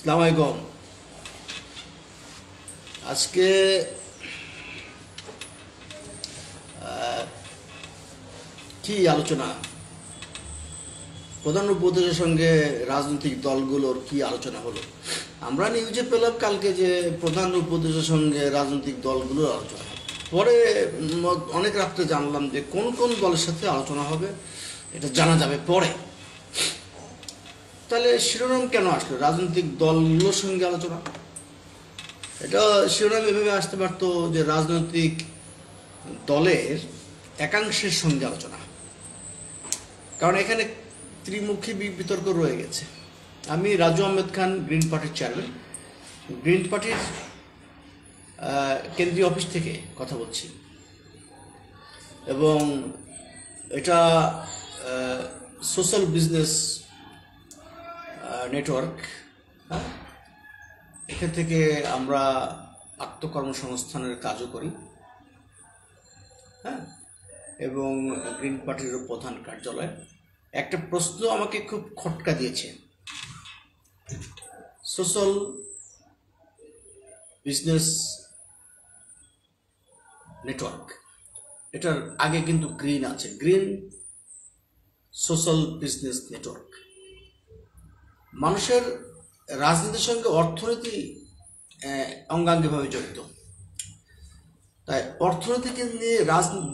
আসসালামু আলাইকুম। আজকে কি আলোচনা, প্রধান উপদেষ্টার সঙ্গে রাজনৈতিক দলগুলোর কি আলোচনা হলো? আমরা নিউজে পেলাম কালকে যে প্রধান উপদেষ্টার সঙ্গে রাজনৈতিক দলগুলোর আলোচনা হবে। পরে অনেক রাত্রে জানলাম যে কোন কোন দলের সাথে আলোচনা হবে এটা জানা যাবে পরে। তাহলে শিরোনাম কেন আসলো রাজনৈতিক দলগুলোর সঙ্গে আলোচনা? এটা শিরোনাম এভাবে আসতে পারত যে রাজনৈতিক দলের একাংশের সঙ্গে আলোচনা, কারণ এখানে ত্রিমুখী বিতর্ক রয়ে গেছে। আমি রাজু আহমেদ খান, গ্রিন পার্টির চেয়ারম্যান, গ্রিন পার্টির কেন্দ্রীয় অফিস থেকে কথা বলছি, এবং এটা সোশ্যাল বিজনেস নেটওয়ার্ক। এখান থেকে আমরা আত্মকর্মসংস্থানের কাজও করি, হ্যাঁ, এবং গ্রিন পার্টির প্রধান কার্যালয়। একটা প্রশ্ন আমাকে খুব খটকা দিয়েছে, সোশ্যাল বিজনেস নেটওয়ার্ক, এটার আগে কিন্তু গ্রিন আছে, গ্রিন সোশ্যাল বিজনেস নেটওয়ার্ক। মানুষের রাজনীতির সঙ্গে অর্থনীতি অঙ্গাঙ্গিভাবে জড়িত, তাই অর্থনীতিকে নিয়ে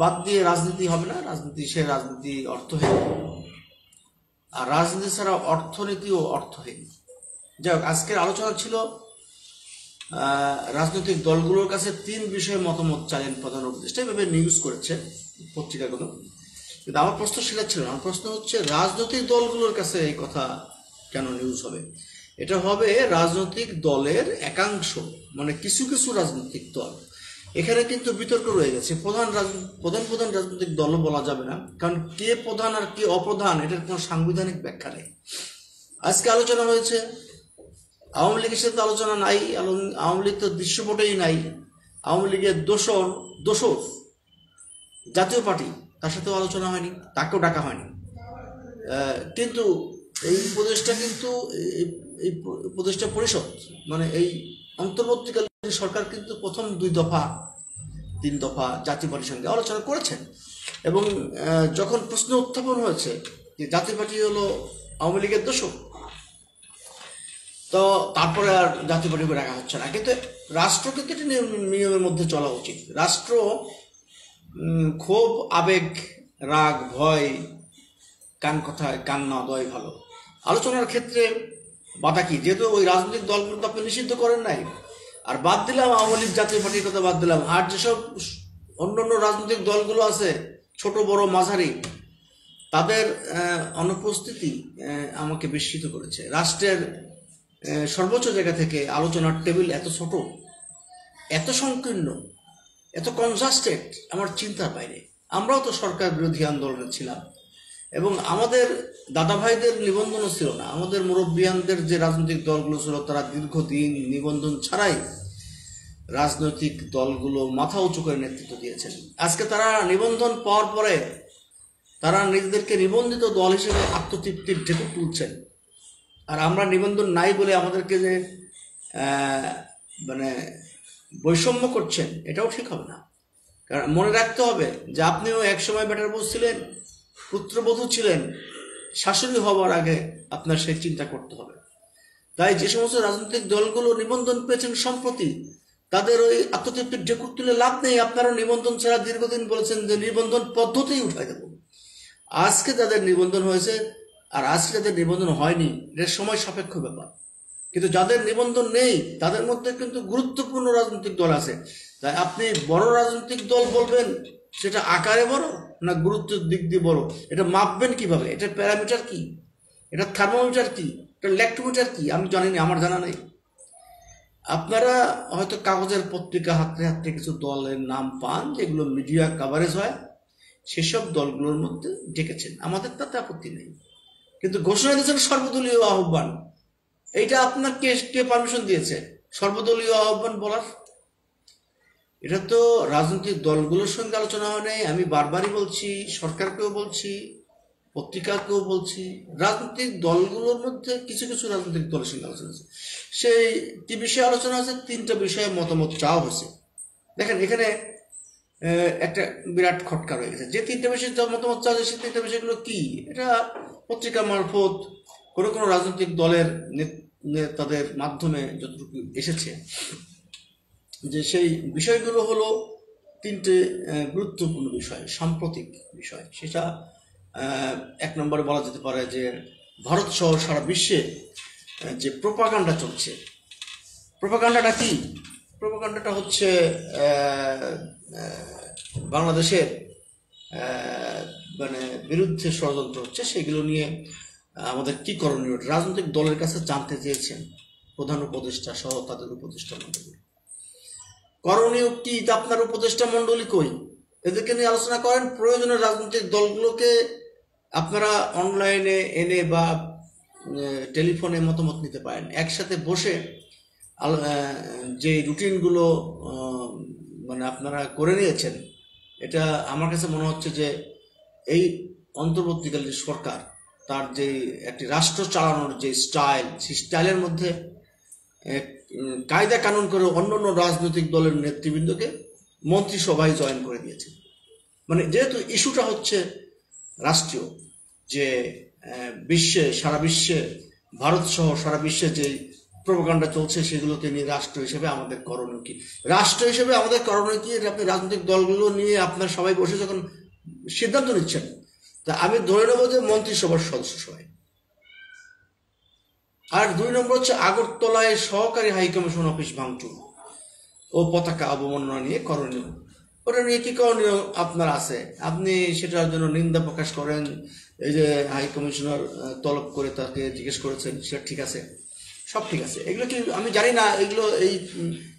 বাদ দিয়ে রাজনীতি হবে না। রাজনীতি সে রাজনীতি অর্থহীন, আর রাজনীতি ছাড়া অর্থনীতিও অর্থহীন। যাই হোক, আজকের আলোচনা ছিল রাজনৈতিক দলগুলোর কাছে 3 বিষয়ে মতামত চাইলেন প্রধান উপদেষ্টা, এভাবে নিউজ করেছে পত্রিকাগুলো। কিন্তু আমার প্রশ্ন সেটা ছিল না। আমার প্রশ্ন হচ্ছে রাজনৈতিক দলগুলোর কাছে এই কথা কেন নিউজ হবে? এটা হবে রাজনৈতিক দলের একাংশ, মানে কিছু কিছু রাজনৈতিক দল। এখানে কিন্তু বিতর্ক রয়ে গেছে। প্রধান রাজনৈতিক দলও বলা যাবে না, কারণ কে প্রধান আর কে অপ্রধান এটার কোনো সাংবিধানিক ব্যাখ্যা নেই। আজকে আলোচনা হয়েছে, আওয়ামী লীগের সাথে আলোচনা নাই। আওয়ামী লীগ তো দৃশ্যপটেই নাই। আওয়ামী লীগের দোসর জাতীয় পার্টি, তার সাথেও আলোচনা হয়নি, তাকেও ডাকা হয়নি। কিন্তু এই উপদেষ্টা কিন্তু এই উপদেষ্টা পরিষদ, মানে এই অন্তর্বর্তীকালীন সরকার কিন্তু প্রথম 2 দফা 3 দফা জাতীয় পার্টির সঙ্গে আলোচনা করেছেন। এবং যখন প্রশ্ন উত্থাপন হয়েছে যে জাতীয় পার্টি হলো আওয়ামী লীগের দোসর, তো তারপরে আর জাতীয় পার্টিকে রাখা হচ্ছে না। কিন্তু রাষ্ট্র কিন্তু এটি নিয়মের মধ্যে চলা উচিত। রাষ্ট্র ক্ষোভ, আবেগ, রাগ, ভয়, কথায় কান না দেওয়াই ভালো। আলোচনার ক্ষেত্রে বাধা কি? যেহেতু ওই রাজনৈতিক দলগুলো তো আপনি নিষিদ্ধ করেন নাই, আর বাদ দিলাম আওয়ামী লীগ জাতীয় পার্টির কথা বাদ দিলাম, আর যেসব অন্যান্য রাজনৈতিক দলগুলো আছে ছোট বড় মাঝারি, তাদের অনুপস্থিতি আমাকে বিস্মিত করেছে। রাষ্ট্রের সর্বোচ্চ জায়গা থেকে আলোচনার টেবিল এত ছোট, এত সংকীর্ণ, এত কনজাস্টেড, আমার চিন্তার বাইরে। আমরাও তো সরকার বিরোধী আন্দোলনে ছিলাম, এবং আমাদের দাদা ভাইদের নিবন্ধনও ছিল না। আমাদের মুরব্বিয়ানদের যে রাজনৈতিক দলগুলো ছিল তারা দীর্ঘদিন নিবন্ধন ছাড়াই রাজনৈতিক দলগুলো মাথা উঁচু করে নেতৃত্ব দিয়েছেন। আজকে তারা নিবন্ধন পাওয়ার পরে তারা নিজেদেরকে নিবন্ধিত দল হিসেবে আত্মতৃপ্তির ঢেকুর তুলছেন, আর আমরা নিবন্ধন নাই বলে আমাদেরকে যে মানে বৈষম্য করছেন, এটাও ঠিক হবে না। কারণ মনে রাখতে হবে যে আপনিও একসময় বেটার বউ ছিলেন, পুত্রবধূ ছিলেন, শাশুড়ি হবার আগে আপনার সেই চিন্তা করতে হবে। তাই যে সমস্ত রাজনৈতিক দলগুলো নিবন্ধন পেয়েছেন সম্প্রতি, তাদের ওই আত্মতৃপ্তির ঢেকুর তুলে লাভ নেই। আপনারা নিবন্ধন ছাড়া দীর্ঘদিন বলেছেন যে নিবন্ধন পদ্ধতি উঠাই দেব। আজকে যাদের নিবন্ধন হয়েছে আর আজকে যাদের নিবন্ধন হয়নি, এটা সময় সাপেক্ষ ব্যাপার। কিন্তু যাদের নিবন্ধন নেই তাদের মধ্যে কিন্তু গুরুত্বপূর্ণ রাজনৈতিক দল আছে। তাই আপনি বড় রাজনৈতিক দল বলবেন, সেটা আকারে বড় না গুরুত্বের দিক দিয়ে বড়, এটা মাপবেন কিভাবে? এটার প্যারামিটার কি? এটা থার্মোমিটার কি? এটা ল্যাক্টোমিটার কি? আমি জানি না, আমার জানা নেই। আপনারা হয়তো কাগজের পত্রিকা হাতে হাতে কিছু দলের নাম পান যেগুলো মিডিয়া কাভারেজ হয়, সেসব দলগুলোর মধ্যে ডেকেছেন, আমাদের তাতে আপত্তি নেই। কিন্তু ঘোষণা দিয়েছেন সর্বদলীয় আহ্বান। এইটা আপনার কে পারমিশন দিয়েছে সর্বদলীয় আহ্বান বলার? এটা তো রাজনৈতিক দলগুলোর সঙ্গে আলোচনা হয় নাই। আমি বারবারই বলছি, সরকারকেও বলছি, পত্রিকাকেও বলছি, রাজনৈতিক দলগুলোর মধ্যে কিছু কিছু রাজনৈতিক দলের সঙ্গে আলোচনা আছে, সেই কি বিষয়ে আলোচনা আছে, 3টা বিষয়ে মতামত চাওয়া হয়েছে। দেখেন এখানে একটা বিরাট খটকা রয়ে গেছে, যে 3টা বিষয়ে মতামত চাওয়া হয়েছে, সেই 3টা বিষয়গুলো কি, এটা পত্রিকা মারফত কোনো কোনো রাজনৈতিক দলের নেতাদের মাধ্যমে যতটুকু এসেছে, যে সেই বিষয়গুলো হলো 3টে গুরুত্বপূর্ণ বিষয়, সাম্প্রতিক বিষয়। সেটা 1 নম্বরে বলা যেতে পারে যে ভারত সহ সারা বিশ্বে যে প্রোপাগান্ডা চলছে, প্রোপাগান্ডাটা কি? প্রোপাগান্ডাটা হচ্ছে বাংলাদেশের মানে বিরুদ্ধে ষড়যন্ত্র হচ্ছে, সেগুলো নিয়ে আমাদের কি করণীয়, রাজনৈতিক দলের কাছে জানতে চেয়েছেন প্রধান উপদেষ্টা সহ তাদের উপদেষ্টা মণ্ডলী। করণীয় কি, আপনার উপদেষ্টা মণ্ডলী কই? এদেরকে নিয়ে আলোচনা করেন। প্রয়োজনে রাজনৈতিক দলগুলোকে আপনারা অনলাইনে এনে বা টেলিফোনে মতামত নিতে পারেন। একসাথে বসে যে রুটিনগুলো মানে আপনারা করে নিয়েছেন, এটা আমার কাছে মনে হচ্ছে যে এই অন্তর্বর্তীকালীন সরকার তার যে একটি রাষ্ট্র চালানোর যে স্টাইল, সেই স্টাইলের মধ্যে কায়দা কানুন করে অন্য অন্য রাজনৈতিক দলের নেতৃবৃন্দকে মন্ত্রিসভায় জয়েন করে দিয়েছে। মানে যেহেতু ইস্যুটা হচ্ছে রাষ্ট্রীয়, যে বিশ্বে, সারা বিশ্বে, ভারত সহ সারা বিশ্বে যে প্রোপাগান্ডা চলছে, সেগুলোকে নিয়ে রাষ্ট্র হিসেবে আমাদের করণীয় কি, রাষ্ট্র হিসেবে আমাদের করণীয় কি, আপনি রাজনৈতিক দলগুলো নিয়ে আপনার সবাই বসে যখন সিদ্ধান্ত নিচ্ছেন, তা আমি ধরে নেব যে মন্ত্রিসভার সদস্য সবাই। আর 2 নম্বর হচ্ছে আগরতলায় সহকারী হাইকমিশন অফিস ভাঙচুর ও পতাকা অবমাননা নিয়ে করণীয়। ওটা নিয়ে কি করণীয় আপনার আছে, আপনি সেটার জন্য নিন্দা প্রকাশ করেন, এই যে হাই কমিশনার তলব করে তাকে জিজ্ঞেস করেছেন, সেটা ঠিক আছে, সব ঠিক আছে। এগুলো কি আমি জানি না, এগুলো এই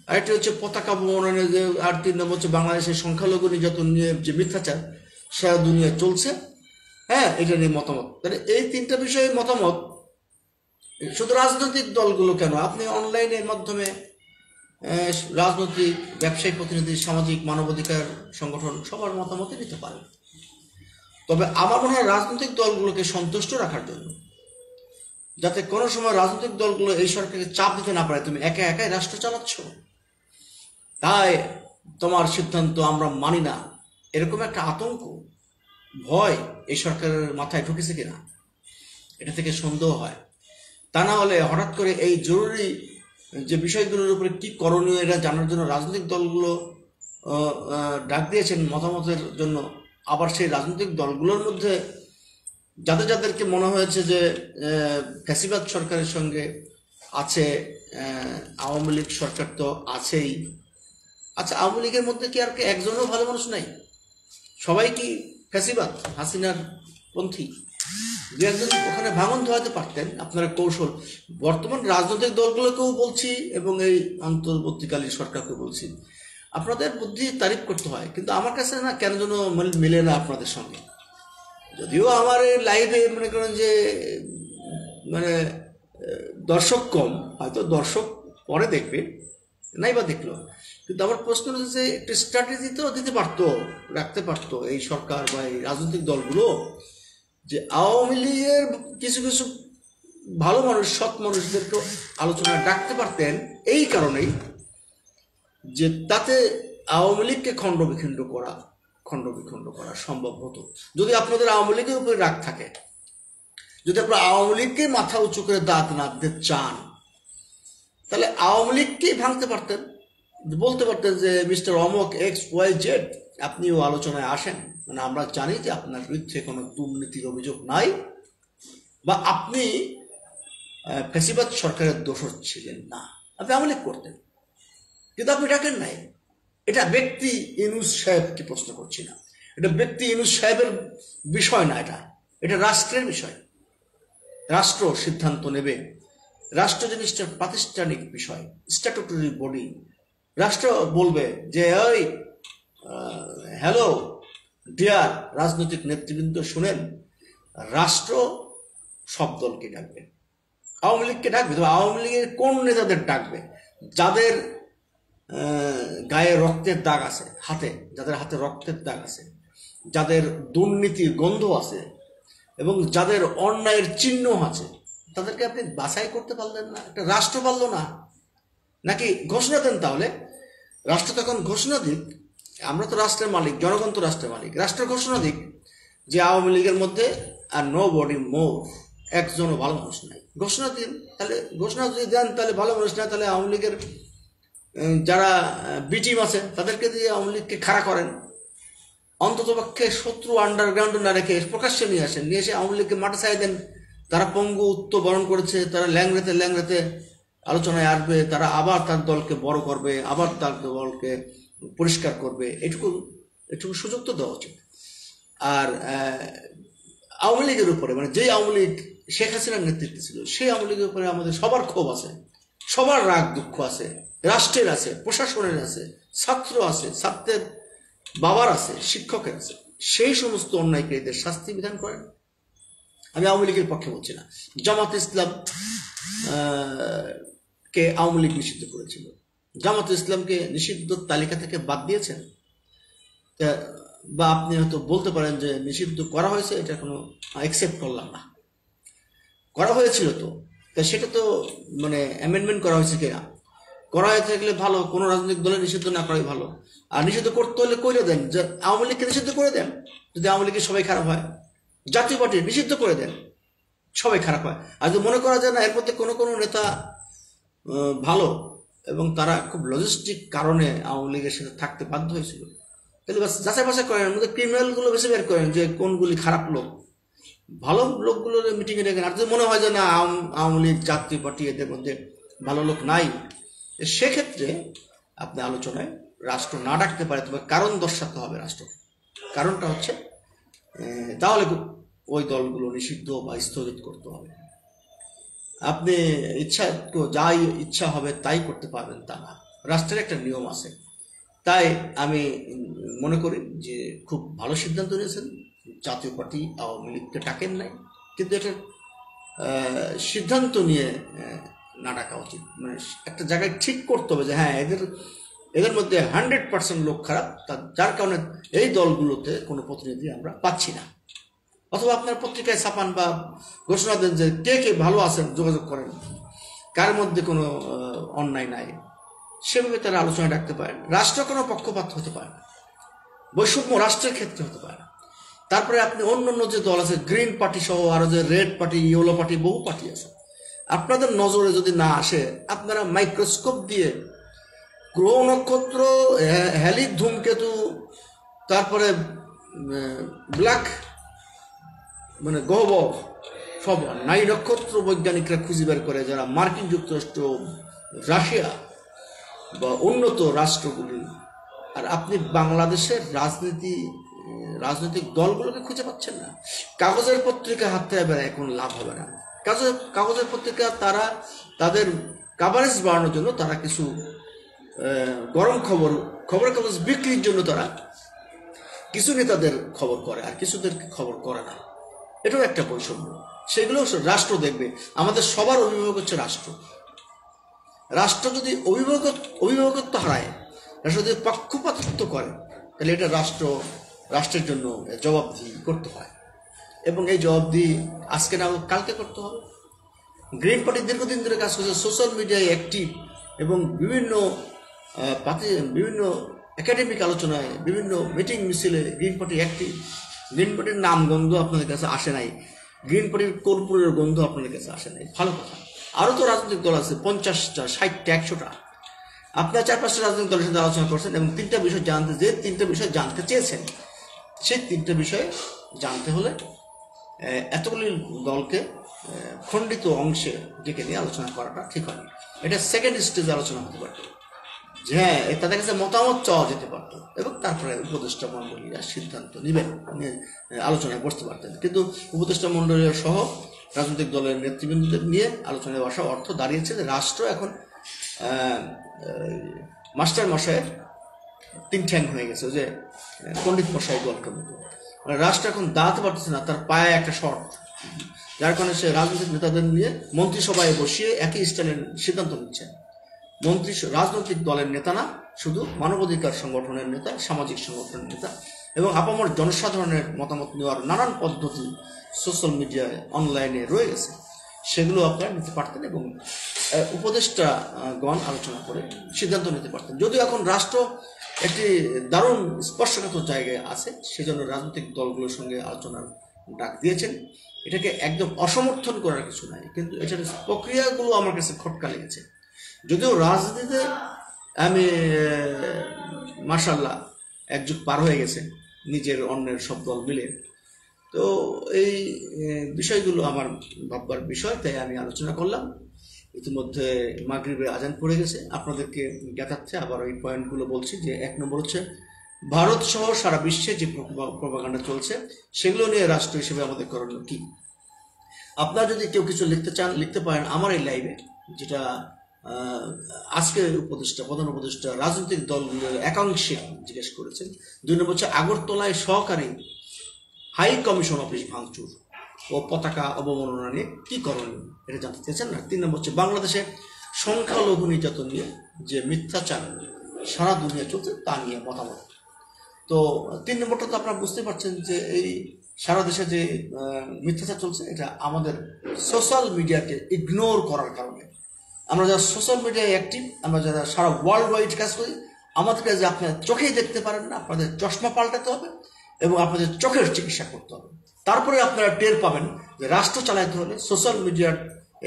আরেকটি হচ্ছে পতাকা অবমাননা, যে আর 3 নম্বর হচ্ছে বাংলাদেশের সংখ্যালঘু নির্যাতন নিয়ে যে মিথ্যাচার সারা দুনিয়া চলছে, হ্যাঁ, এটা নিয়ে মতামত। তাহলে এই 3টা বিষয়ে মতামত শুধু রাজনৈতিক দলগুলো কেন, আপনি অনলাইনের মাধ্যমে রাজনৈতিক, ব্যবসায়ী প্রতিনিধি, সামাজিক, মানবাধিকার সংগঠন সবার মতামতই নিতে পারেন। তবে আমার মনে হয় রাজনৈতিক দলগুলোকে সন্তুষ্ট রাখার জন্য, যাতে কোনো সময় রাজনৈতিক দলগুলো এই সরকারকে চাপ দিতে না পারে, তুমি একা একাই রাষ্ট্র চালাচ্ছ, তাই তোমার সিদ্ধান্ত আমরা মানি না, এরকম একটা আতঙ্ক, ভয় এই সরকারের মাথায় ঢুকেছে কিনা, এটা থেকে সন্দেহ হয়। তা না হলে হঠাৎ করে এই জরুরি যে বিষয়গুলোর উপরে কি করণীয়, এটা জানার জন্য রাজনৈতিক দলগুলো ডাক দিয়েছেন মতামতের জন্য। আবার সেই রাজনৈতিক দলগুলোর মধ্যে যাদের যাদেরকে মনে হয়েছে যে ফ্যাসিবাদ সরকারের সঙ্গে আছে, আওয়ামী লীগ সরকার তো আছেই, আচ্ছা আওয়ামী লীগের মধ্যে কি আর একজনও ভালো মানুষ নাই? সবাই কি ফ্যাসিবাদ, হাসিনার পন্থী? দু একজন ওখানে ভাঙন ধোয়াতে পারতেন আপনারা কৌশল। বর্তমান রাজনৈতিক দলগুলোকেও বলছি এবং এই অন্তর্বর্তীকালীন সরকারকে বলছি, আপনাদের বুদ্ধি তারিফ করতে হয়, কিন্তু আমার কাছে না কেন যেন মিলে না আপনাদের সঙ্গে। যদিও আমার এই লাইভে মনে করেন যে মানে দর্শক কম, হয়তো দর্শক পরে দেখবে, নাই বা দেখলো, কিন্তু আমার প্রশ্ন হচ্ছে যে একটা স্ট্র্যাটেজি তো দিতে পারতো, রাখতে পারতো এই সরকার বা এই রাজনৈতিক দলগুলো, যে আওয়ামী লীগের কিছু কিছু ভালো মানুষ, সৎ মানুষদেরকে আলোচনায় ডাকতে পারতেন, এই কারণেই যে তাতে আওয়ামী লীগকে খণ্ড বিখণ্ড করা সম্ভব হতো। যদি আপনাদের আওয়ামী লীগের উপরে রাগ থাকে, যদি আপনারা আওয়ামী লীগকে মাথা উঁচু করে দাঁত নাড়তে চান, তাহলে আওয়ামী লীগকেই ভাঙতে পারতেন, বলতে পারতেন যে মিস্টার অমক XYZ আপনিও আলোচনায় আসেন, মানে আমরা জানি যে আপনার বিরুদ্ধে কোনো দুর্নীতির অভিযোগ নাই, বা আপনি ফ্যাসিবাদ সরকারের দোষর ছিলেন না, আপনি আওয়ামী লীগ করতেন, কিন্তু আপনি ডাকেন নাই। এটা ব্যক্তি ইউনূস সাহেবকে প্রশ্ন করছি না, এটা ব্যক্তি ইউনূস সাহেবের বিষয় না, এটা রাষ্ট্রের বিষয়। রাষ্ট্র সিদ্ধান্ত নেবে, রাষ্ট্র জিনিসটা প্রাতিষ্ঠানিক বিষয়, স্ট্যাটুটরি বডি। রাষ্ট্র বলবে যে ওই হ্যালো ডিয়ার রাজনৈতিক নেতৃবৃন্দ শুনেন, রাষ্ট্র সব দলকে ডাকবে, আওয়ামী লীগকে ডাকবে, তবে আওয়ামী লীগের কোন নেতাদের ডাকবে? যাদের গায়ে রক্তের দাগ আছে, যাদের হাতে রক্তের দাগ আছে, যাদের দুর্নীতির গন্ধ আছে, এবং যাদের অন্যায়ের চিহ্ন আছে তাদেরকে আপনি বাছাই করতে পারলেন না, একটা রাষ্ট্র পারলো না। নাকি ঘোষণা দেন, তাহলে রাষ্ট্র তখন ঘোষণা দিক, আমরা তো রাষ্ট্রের মালিক, জনগণ তো রাষ্ট্রের মালিক, রাষ্ট্র ঘোষণা দিক যে আওয়ামী লীগের মধ্যে আর নো বডি মোর, একজনও ভালো মানুষ নাই, ঘোষণা দিন। তাহলে ঘোষণা যদি দেন তাহলে ভালো মানুষ না, তাহলে আওয়ামী লীগের যারা বি টিম আছে তাদেরকে দিয়ে আওয়ামী লীগকে খাড়া করেন, অন্ততপক্ষে শত্রু আন্ডারগ্রাউন্ডে না রেখে প্রকাশ্যে নিয়ে আসেন, নিয়ে এসে আওয়ামী লীগকে মাঠে চাই দেন। তারা পঙ্গু বরণ করেছে, তারা ল্যাংড়াতে ল্যাংড়াতে আলোচনায় আসবে, তারা আবার তার দলকে বড় করবে, আবার তার দলকে পরিষ্কার করবে, এটুকু সুযোগ তো দেওয়া উচিত। আর আওয়ামী লীগের উপরে, মানে যেই আওয়ামী লীগ শেখ হাসিনার নেতৃত্বে ছিল, সেই আওয়ামী লীগের উপরে আমাদের সবার ক্ষোভ আছে, সবার রাগ দুঃখ আছে, রাষ্ট্রের আছে, প্রশাসনের আছে, ছাত্র আছে, ছাত্রের বাবার আছে, শিক্ষকের আছে। সেই সমস্ত অন্যায়কারীদের শাস্তি বিধান করেন। আমি আওয়ামী লীগের পক্ষে বলছি না, জামাত ইসলাম কে আওয়ামী লীগ নিষিদ্ধ করেছিল, জামাত ইসলামকে নিষিদ্ধ তালিকা থেকে বাদ দিয়েছেন, বা আপনি হয়তো বলতে পারেন যে নিষিদ্ধ করা হয়েছে, এটা কোনো অ্যাকসেপ্ট করলাম না, করা হয়েছিল তো, সেটা তো মানে অ্যামেন্ডমেন্ট করা হয়েছে কিনা, করা হয়ে থাকলে ভালো, কোনো রাজনৈতিক দলে নিষিদ্ধ না করাই ভালো। আর নিষিদ্ধ করতে হলে করে দেন, যে আওয়ামী লীগকে নিষিদ্ধ করে দেন, যদি আওয়ামী লীগের সবাই খারাপ হয়, জাতীয় পার্টি নিষিদ্ধ করে দেন, সবাই খারাপ হয়। আর যদি মনে করা যায় না এর মধ্যে কোনো কোনো নেতা ভালো এবং তারা খুব লজিস্টিক কারণে আওয়ামী লীগের সাথে থাকতে বাধ্য হয়েছিল, তাহলে বাস যাচাই বাছাই করেন, মধ্যে ক্রিমিনালগুলো বেশি বের করেন যে কোনগুলি খারাপ লোক, ভালো লোকগুলোর মিটিংয়ে ডেকেন। আর যদি মনে হয় যে না আওয়ামী লীগ জাতীয় পার্টি এদের মধ্যে ভালো লোক নাই, সেক্ষেত্রে আপনি আলোচনায় রাষ্ট্র না ডাকতে পারে, তবে কারণ দর্শাতে হবে রাষ্ট্রকে। কারণটা হচ্ছে তাহলে ওই দলগুলো নিষিদ্ধ বা স্থগিত করতে হবে। আপনি যাই ইচ্ছা হবে তাই করতে পারবেন তা না, রাষ্ট্রের একটা নিয়ম আছে। তাই আমি মনে করি যে খুব ভালো সিদ্ধান্ত নিয়েছেন, জাতীয় পার্টি আওয়ামী লীগকে ডাকেন নাই, কিন্তু এটা সিদ্ধান্ত নিয়ে না ডাকা উচিত। মানে একটা জায়গায় ঠিক করতে হবে যে হ্যাঁ এদের মধ্যে 100% লোক খারাপ, যার কারণে এই দলগুলোতে কোনো প্রতিনিধি আমরা পাচ্ছি না। অথবা আপনার পত্রিকায় ছাপান বা ঘোষণা দেন যে কে কে ভালো আছেন যোগাযোগ করেন, কার মধ্যে কোনো অন্যায় নাই, সেভাবে তারা আলোচনা ডাকতে পারেন। রাষ্ট্র কোনো পক্ষপাত হতে পারে না, বৈষম্য রাষ্ট্রের ক্ষেত্রে হতে পারে না। তারপরে আপনি অন্য অন্য যে দল আছে, গ্রিন পার্টি সহ আরো যে রেড পার্টি, ইয়েলো পার্টি, বহু পার্টি আছে, আপনাদের নজরে যদি না আসে, আপনারা মাইক্রোস্কোপ দিয়ে গ্রহ নক্ষত্র, হ্যালিক ধূমকেতু, তারপরে ব্ল্যাক মানে গহ্বর, সব নাই নক্ষত্র বৈজ্ঞানিকরা খুঁজে বের করে, যারা মার্কিন যুক্তরাষ্ট্র, রাশিয়া বা উন্নত রাষ্ট্রগুলি। আর আপনি বাংলাদেশের রাজনৈতিক দলগুলোকে খুঁজে পাচ্ছেন না। কাগজের পত্রিকা হাতে বেড়ায় এখন লাভ হবে না। কাগজের পত্রিকা তারা তাদের কাভারেজ বাড়ানোর জন্য তারা কিছু গরম খবরের কাগজ বিক্রির জন্য তারা কিছু নেতাদের খবর করে আর কিছুদেরকে খবর করে না। এটাও একটা বৈষম্য। সেগুলো রাষ্ট্র দেখবে। আমাদের সবার অভিভাবক হচ্ছে রাষ্ট্র। রাষ্ট্র যদি অভিভাবকত্ব হারায়, রাষ্ট্র যদি পক্ষপাতিত্ব করে, তাহলে এটা রাষ্ট্রের জন্য জবাবদিহি করতে হয়, এবং এই জবাবদিহি আজকে না কালকে করতে হবে। গ্রিন পার্টি দীর্ঘদিন ধরে কাজ করছে, সোশ্যাল মিডিয়ায় অ্যাক্টিভ, এবং বিভিন্ন একাডেমিক আলোচনায়, বিভিন্ন মিটিং মিছিলে গ্রিন পার্টি অ্যাক্টিভ। গ্রিন পার্টির নাম গন্ধ আপনাদের কাছে আসে নাই, গ্রিন পার্টির কর্পূরের গন্ধ আপনাদের কাছে আসে নাই, ভালো কথা। আরও তো রাজনৈতিক দল আছে 50টা, 60টা, 100টা। আপনারা 4-5টা রাজনৈতিক দলের সাথে আলোচনা করছেন এবং তিনটা বিষয় জানতে চেয়েছেন। সেই তিনটা বিষয়ে জানতে হলে এতগুলি দলকে খণ্ডিত অংশে ডেকে নিয়ে আলোচনা করাটা ঠিক হয়নি। এটা সেকেন্ড স্টেজে আলোচনা হতে পারত, যে হ্যাঁ তাদের কাছে মতামত চাওয়া যেতে পারত, এবং তারপরে উপদেষ্টা মণ্ডলীরা সিদ্ধান্ত নেবেন, আলোচনায় বসতে পারতেন। কিন্তু উপদেষ্টা মণ্ডলীরা সহ রাজনৈতিক দলের নেতৃবৃন্দদের নিয়ে আলোচনায় বসা অর্থ দাঁড়িয়েছে যে রাষ্ট্র এখন মাস্টার মশাইয়ের তিন ঠ্যাং হয়ে গেছে, যে পণ্ডিত মশাই গল্পের মতো। মানে রাষ্ট্র এখন দাঁড়াতে পারতেছে না, তার পায়ে একটা শর্ট, যার কারণে সে রাজনৈতিক নেতাদের নিয়ে মন্ত্রিসভায় বসিয়ে একই স্টাইলের সিদ্ধান্ত নিচ্ছেন। রাজনৈতিক দলের নেতা না, শুধু মানবাধিকার সংগঠনের নেতা, সামাজিক সংগঠনের নেতা, এবং আপামর জনসাধারণের মতামত নেওয়ার নানান পদ্ধতি সোশ্যাল মিডিয়ায় অনলাইনে রয়ে গেছে, সেগুলো আপনারা নিতে পারতেন এবং উপদেষ্টা গণ আলোচনা করে সিদ্ধান্ত নিতে পারতেন। যদিও এখন রাষ্ট্র একটি দারুণ স্পর্শকাতর জায়গায় আছে, সেজন্য রাজনৈতিক দলগুলোর সঙ্গে আলোচনার ডাক দিয়েছেন। এটাকে একদম অসমর্থন করার কিছু নাই, কিন্তু এটার প্রক্রিয়াগুলো আমার কাছে খটকা লেগেছে। যদিও রাজনীতিতে আমি মাশাআল্লাহ এক যুগ পার হয়ে গেছে নিজের অন্যের সব দল মিলে, তো এই বিষয়গুলো আমার ভাববার বিষয়, তাই আমি আলোচনা করলাম। ইতিমধ্যে মাগরিবের আজান পড়ে গেছে, আপনাদেরকে জ্ঞাতার্থে আবার ওই পয়েন্টগুলো বলছি। যে 1 নম্বর হচ্ছে ভারত সহ সারা বিশ্বে যে প্রপাগান্ডা চলছে সেগুলো নিয়ে রাষ্ট্র হিসেবে আমাদের করণীয় কি। আপনারা যদি কেউ কিছু লিখতে চান লিখতে পারেন আমার এই লাইভে, যেটা আজকে প্রধান উপদেষ্টা রাজনৈতিক দলগুলোর একাংশে জিজ্ঞেস করেছেন। 2 নম্বর হচ্ছে আগরতলায় সহকারী হাই কমিশন অফিস ভাঙচুর ও পতাকা অবমাননা নিয়ে কি করণীয়, এটা জানতে চেয়েছেন না। 3 নম্বর হচ্ছে বাংলাদেশে সংখ্যালঘু নির্যাতন নিয়ে যে মিথ্যাচার সারা দুনিয়া চলছে তা নিয়ে মতামত। তো 3 নম্বরটা তো আপনারা বুঝতে পারছেন যে এই সারা দেশে যে মিথ্যাচার চলছে এটা আমাদের সোশ্যাল মিডিয়াকে ইগনোর করার কারণে। আমরা যারা সোশ্যাল মিডিয়ায় অ্যাক্টিভ, আমরা যারা সারা ওয়ার্ল্ড ওয়াইড কাজ করি, আমাদেরকে যে আপনারা চোখেই দেখতে পারেন না, আপনাদের চশমা পাল্টাতে হবে এবং আপনাদের চোখের চিকিৎসা করতে হবে। তারপরে আপনারা টের পাবেন যে রাষ্ট্র চালাতে হলে সোশ্যাল মিডিয়ার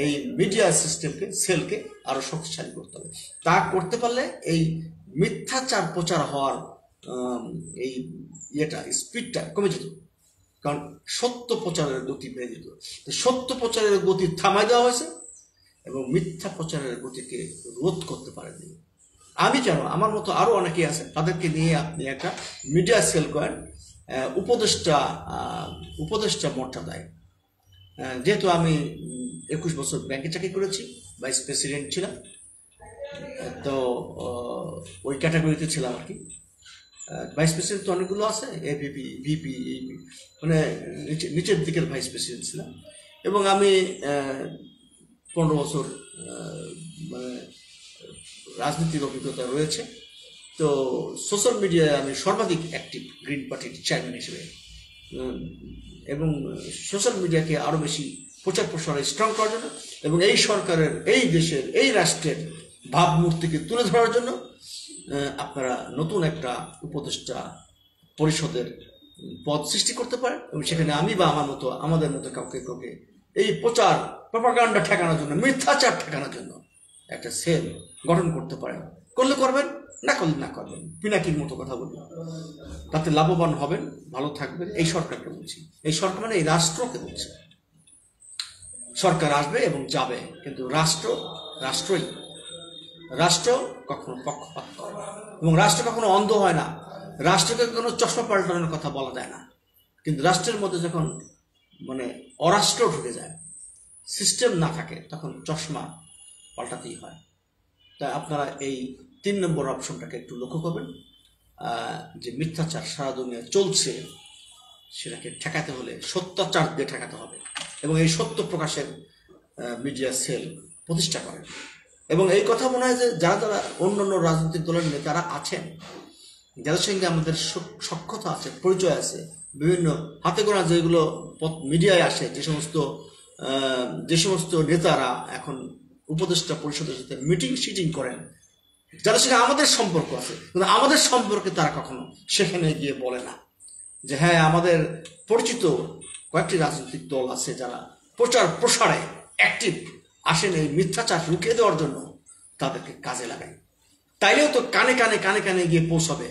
এই মিডিয়া সিস্টেমকে, সেলকে আরো শক্তিশালী করতে হবে। তা করতে পারলে এই মিথ্যাচার প্রচার হওয়ার এই স্পিডটা কমে যেত, কারণ সত্য প্রচারের গতি বেড়ে যেত। সত্য প্রচারের গতি থামাই দেওয়া হয়েছে এবং মিথ্যা প্রচারের গতিকে রোধ করতে পারেননি। আমি কেন, আমার মতো আরো অনেকেই আছে, তাদেরকে নিয়ে আপনি একটা মিডিয়া সেল করেন উপদেষ্টা মর্যাদায়। যেহেতু আমি 21 বছর ব্যাংকে চাকরি করেছি, ভাইস প্রেসিডেন্ট ছিলাম, তো ওই ক্যাটাগরিতে ছিলাম আর কি। ভাইস প্রেসিডেন্ট তো অনেকগুলো আছে, এভিপি, ভিপি, মানে নিচের দিকের ভাইস প্রেসিডেন্ট ছিলাম। এবং আমি 15 বছর মানে রাজনীতির অভিজ্ঞতা রয়েছে। তো সোশ্যাল মিডিয়ায় আমি সর্বাধিক অ্যাক্টিভ গ্রিন পার্টির চেয়ারম্যান হিসেবে, এবং সোশ্যাল মিডিয়াকে আরও বেশি প্রচার প্রসারে স্ট্রং করার জন্য এবং এই সরকারের, এই দেশের, এই রাষ্ট্রের ভাবমূর্তিকে তুলে ধরার জন্য আপনারা নতুন একটা উপদেষ্টা পরিষদের পদ সৃষ্টি করতে পারেন এবং সেখানে আমি বা আমাদের মতো কাউকে এই প্রচার প্রপাগান্ডা ঠেকানোর জন্য, মিথ্যাচার ঠেকানোর জন্য একটা সেল গঠন করতে পারেন। করলে করবেন, না করলে না করবেন, পিনাকির মতো কথা বলবেন, তাতে লাভবান হবেন, ভালো থাকবেন। এই সরকারকে বলছি, এই সরকার মানে এই রাষ্ট্রকে বলছি। সরকার আসবে এবং যাবে, কিন্তু রাষ্ট্র কখনো পক্ষপাত করে না এবং রাষ্ট্র কখনো অন্ধ হয় না। রাষ্ট্রকে কোনো চশমা পাল্টানোর কথা বলা যায় না, কিন্তু রাষ্ট্রের মধ্যে যখন মানে অরাষ্ট্র ঢুকে যায়, সিস্টেম না থাকে, তখন চশমা পাল্টাতেই হয়। তাই আপনারা এই 3 নম্বর অপশনটাকে একটু লক্ষ্য করবেন। যে মিথ্যাচার সারা দুনিয়া চলছে সেটাকে ঠেকাতে হলে সত্যাচার দিয়ে ঠেকাতে হবে এবং এই সত্য প্রকাশের মিডিয়া সেল প্রতিষ্ঠা করেন। এবং এই কথা মনে হয় যে যারা অন্যান্য রাজনৈতিক দলের নেতারা আছেন, যাদের সঙ্গে আমাদের সখ্যতা আছে, পরিচয় আছে, বিভিন্ন হাতে গোনা যেগুলো মিডিয়ায় আসে, যে সমস্ত নেতারা এখন উপদেষ্টা পরিষদের সাথে মিটিং করেন, যাদের সঙ্গে আমাদের সম্পর্ক আছে, কিন্তু আমাদের সম্পর্কে তারা কখনো সেখানে গিয়ে বলে না যে হ্যাঁ, আমাদের পরিচিত কয়েকটি রাজনৈতিক দল আছে যারা প্রচার প্রসারে অ্যাক্টিভ, আসেন এই মিথ্যাচার রুখে দেওয়ার জন্য, তাদেরকে কাজে লাগায়। তাইলেও তো কানে কানে গিয়ে পৌঁছাবে,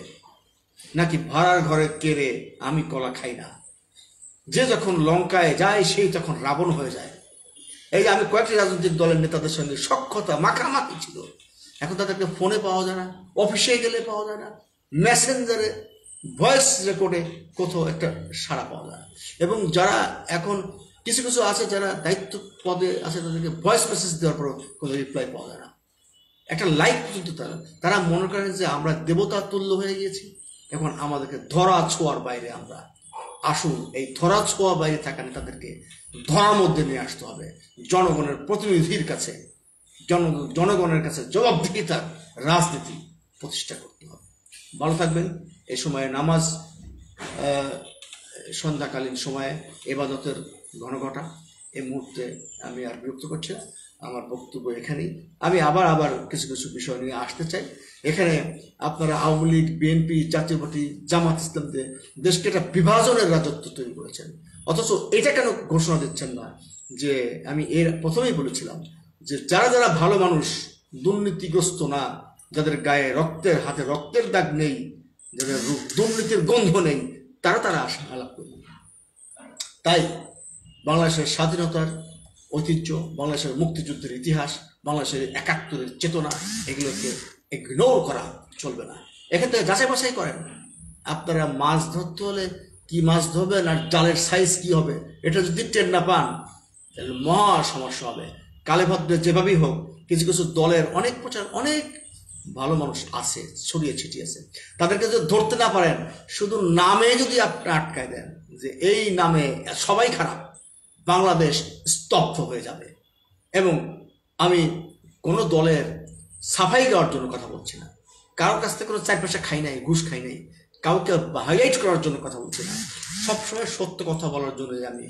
নাকি ভাড়ার ঘরে কেড়ে আমি কলা খাই না, যে যখন লঙ্কায় যায় সেই তখন রাবণ হয়ে যায়। এই যে আমি কয়েকটি রাজনৈতিক দলের নেতাদের সঙ্গে সখ্যতা মাখামাখি ছিল, এখন তাদেরকে ফোনে পাওয়া যায় না, অফিসে গেলে পাওয়া যায় না, মেসেঞ্জারে ভয়েস রেকর্ডে কোথাও একটা সাড়া পাওয়া যায়। এবং যারা এখন কিছু আছে যারা দায়িত্ব পদে আছে, তাদেরকে ভয়েস মেসেজ দেওয়ার পর কোনো রিপ্লাই পাওয়া যায় না, একটা লাইক পর্যন্ত তারা মনে করেন যে আমরা দেবতার তুল্য হয়ে গিয়েছি, এখন আমাদেরকে ধরা ছোঁয়ার বাইরে আমরা। আসুন, এই ধরা ছোঁয়া বাইরে থাকা নেতাদেরকে ধরার মধ্যে নিয়ে আসতে হবে, জনগণের প্রতিনিধির কাছে, জনগণের কাছে জবাবদিহিতার রাজনীতি প্রতিষ্ঠা করতে হবে। ভালো থাকবেন। এই সময়ে নামাজ সন্ধ্যাকালীন সময়ে ইবাদতের ঘনঘটা। এই মুহূর্তে আমি আর বিরক্ত করছি না, আমার বক্তব্য এখানেই। আমি আবার কিছু কিছু বিষয় নিয়ে আসতে চাই। এখানে আপনারা আওয়ামী লীগ, বিএনপি, জাতীয় পার্টি, জামাত ইসলামকে দেশকে একটা বিভাজনের রাজত্ব তৈরি করেছেন, অথচ এটা কেন ঘোষণা দিচ্ছেন না যে আমি এর প্রথমেই বলেছিলাম যে যারা যারা ভালো মানুষ, দুর্নীতিগ্রস্ত না, যাদের গায়ে হাতে রক্তের দাগ নেই, যাদের দুর্নীতির গন্ধ নেই, তারা আলাপ করবে। তাই বাংলাদেশের স্বাধীনতার ঐতিহ্য, বাংলাদেশের মুক্তিযুদ্ধের ইতিহাস, বাংলাদেশের ৭১-এর চেতনা, এগুলোকে ইগনোর করা চলবে না। এখান থেকে যাচাই বাছাই করেন। আপনারা মাছ ধরতে হলে কি মাছ ধরবেন আর জালের সাইজ কি হবে, এটা যদি টের না পান তাহলে মহা সমস্যা হবে। কালেভদ্রে যেভাবেই হোক, কিছু কিছু দলের অনেক ভালো মানুষ আছে, ছড়িয়ে ছিটিয়ে আছে, তাদেরকে যদি ধরতে না পারেন, শুধু নামে যদি আপনি আটকায় দেন যে এই নামে সবাই খারাপ, বাংলাদেশ স্তব্ধ হয়ে যাবে। এবং আমি কোনো দলের সাফাই দেওয়ার জন্য কথা বলছি না, কারোর কাছ থেকে কোনো ৪ পয়সা খাই নাই, ঘুষ খাই নাই, কাউকে হাইলাইট করার জন্য কথা বলছি না। সবসময় সত্য কথা বলার জন্য আমি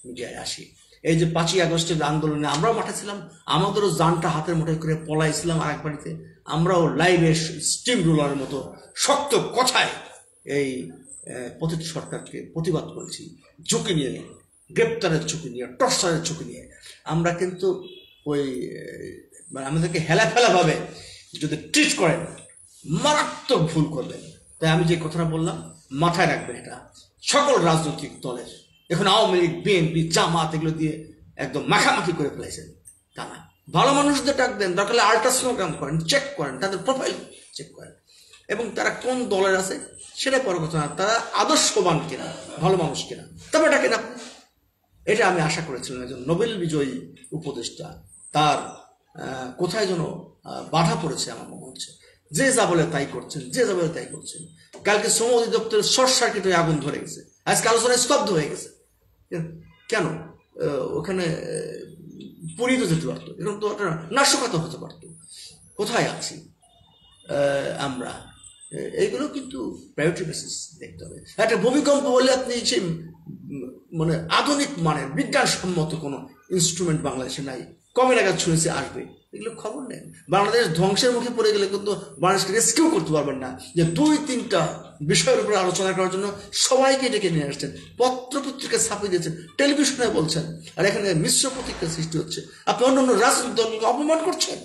মিডিয়ায় আসি। এই যে ৫ই আগস্টের আন্দোলনে আমরাও মাঠে ছিলাম, আমাদেরও জানটা হাতের মুঠোয় করে পলাইছিলাম আরেক বাড়িতে। আমরাও লাইভে স্টিম রুলারের মতো শক্ত কথায় এই পতিত সরকারকে প্রতিবাদ করেছি, ঝুঁকি নিয়ে, গ্রেপ্তারের ঝুঁকি নিয়ে, টর্চারের ঝুঁকি নিয়ে। আমরা কিন্তু ওই আমাদেরকে হেলাফেলাভাবে যদি ট্রিট করেন, মারাত্মক ভুল করবেন। তাই আমি যে কথাটা বললাম মাথায় রাখবেন, এটা সকল রাজনৈতিক দলের। এখন আওয়ামী লীগ, বিএনপি, জামাত এগুলো দিয়ে একদম মাখামাখি করে ফেলেছেন। তা না, ভালো মানুষদের ডাক দেন, দরকার হলে আল্ট্রাসোনোগ্রাম করেন, চেক করেন, তাদের প্রোফাইল চেক করেন, এবং তারা কোন দলের আছে সেটা বড় কথা না, তারা আদর্শবান কিনা, ভালো মানুষ কিনা, তবে এটা কিনা। এটা আমি আশা করেছিলাম একজন নোবেল বিজয়ী উপদেষ্টা, তার কোথায় যেন বাধা পড়েছে আমার মনে হচ্ছে। যে যা বলে তাই করছেন, যে যা বলে তাই করছেন। কালকে শ্রম অধিদপ্তরের শর্ট সার্কিট হয়ে আগুন ধরে গেছে, আজকে আলোচনায় স্তব্ধ হয়ে গেছে। কেন? ওখানে পুড়িয়ে তো যেতে পারতো, এখন তো একটা নাশকতা হতে পারতো। কোথায় আছি আমরা? এইগুলো কিন্তু প্রায়োরিটি বেসিস দেখতে হবে। একটা ভূমিকম্প বললে আপনি সেই মানে আধুনিক মানের বিজ্ঞানসম্মত কোনো ইনস্ট্রুমেন্ট বাংলাদেশে নাই, কবে নাগাদ শুনেছে আসবে, এগুলো খবর নেই। বাংলাদেশ ধ্বংসের মুখে পড়ে গেলে কিন্তু বাংলাদেশকে রেস্কিউ করতে পারবেন না। যে ২-৩টা বিষয়ের উপরে আলোচনা করার জন্য সবাইকে ডেকে নিয়ে আসছেন, পত্রপত্রিকা ছাপিয়ে দিয়েছেন, টেলিভিশনে বলছেন, আর এখানে মিশ্র প্রতিক্রিয়া সৃষ্টি হচ্ছে। আপনি অন্য রাজনৈতিক দলকে অপমান করছেন।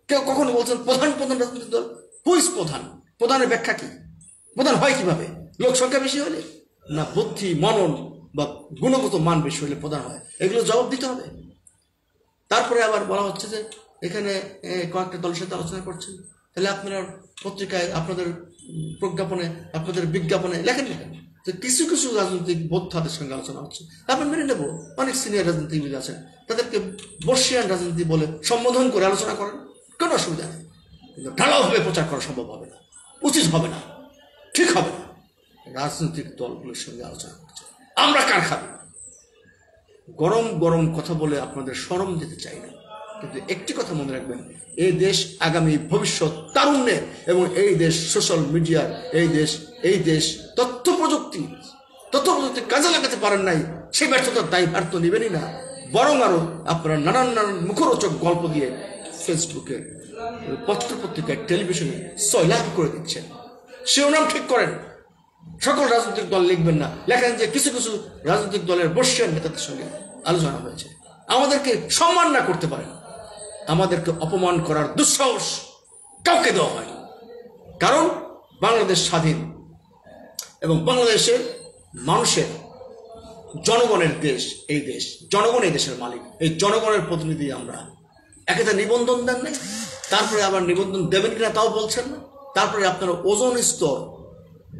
কেউ কখনো বলছেন প্রধান রাজনৈতিক দল, হুইজ প্রধানের ব্যাখ্যা কি? প্রধান হয় কিভাবে? লোক সংখ্যা বেশি হলে না বুদ্ধি, মনন বা গুণগত মান বেশি হলে প্রধান হয়? এগুলো জবাব দিতে হবে। তারপরে আবার বলা হচ্ছে যে এখানে কয়েকটা দলের সাথে আলোচনা করছেন, তাহলে আপনারা পত্রিকায়, আপনাদের প্রজ্ঞাপনে, আপনাদের বিজ্ঞাপনে লেখেন যে কিছু কিছু রাজনৈতিক বোদ্ধাদের সঙ্গে আলোচনা হচ্ছে। তারপর মেনে নেবো, অনেক সিনিয়র রাজনীতিবিদ আছেন, তাদেরকে বর্ষিয়ান রাজনীতি বলে সম্বোধন করে আলোচনা করেন, কোনো অসুবিধা নেই। কিন্তু ঢালাওভাবে প্রচার করা সম্ভব হবে না, উচিত হবে না, ঠিক হবে না। রাজনৈতিক দলগুলোর সঙ্গে আলোচনা করছে, আমরা কার খাবো? গরম গরম কথা বলে আপনাদের শরম দিতে চাই না, কিন্তু একটি কথা মনে রাখবেন, এই দেশ আগামী ভবিষ্যৎ তারুণ্যের, এবং এই দেশ সোশ্যাল মিডিয়ার, এই দেশ তথ্য প্রযুক্তি কাজে লাগাতে পারেন নাই, সেই ব্যর্থতার দায়ভার তো নেবেনই না, বরং আরো আপনারা নানান মুখরোচক গল্প দিয়ে ফেসবুকে, পত্রপত্রিকায়, টেলিভিশনে সয়লাভ করে দিচ্ছেন। শিরোনাম ঠিক করেন, সকল রাজনৈতিক দল লিখবেন না, লেখেন যে কিছু কিছু রাজনৈতিক দলের বর্ষিয়ান নেতাদের সঙ্গে আলোচনা হয়েছে। আমাদেরকে সম্মান না করতে পারেন, আমাদেরকে অপমান করার দুঃসাহস কাউকে দেওয়া হয়, কারণ বাংলাদেশ স্বাধীন এবং বাংলাদেশের মানুষের, জনগণের দেশ, এই দেশ, জনগণ এই দেশের মালিক, এই জনগণের প্রতিনিধি আমরা। একেতে নিবন্ধন দেন নাই, তারপরে আবার নিবন্ধন দেবেন কিনা তাও বলছেন না, তারপরে আপনারা ওজন স্তর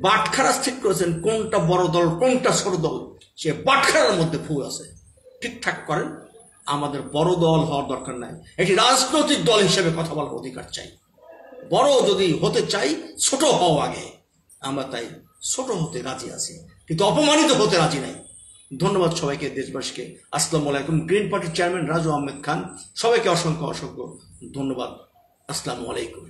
বাটখারা ঠিক করেছেন, কোনটা বড় দল কোনটা ছোট দল, সে বাটখারার মধ্যে ফুল আছে। ঠিকঠাক করেন, আমাদের বড় দল হওয়ার দরকার নাই, একটি রাজনৈতিক দল হিসেবে কথা বলার অধিকার চাই। বড় যদি হতে চাই, ছোট হও আগে, আমরা তাই ছোট হতে রাজি আছি, কিন্তু অপমানিত হতে রাজি নাই। ধন্যবাদ সবাইকে, দেশবাসীকে। আসসালামু আলাইকুম। গ্রিন পার্টির চেয়ারম্যান রাজু আহমেদ খান, সবাইকে অসংখ্য অসংখ্য ধন্যবাদ। আসসালামু আলাইকুম।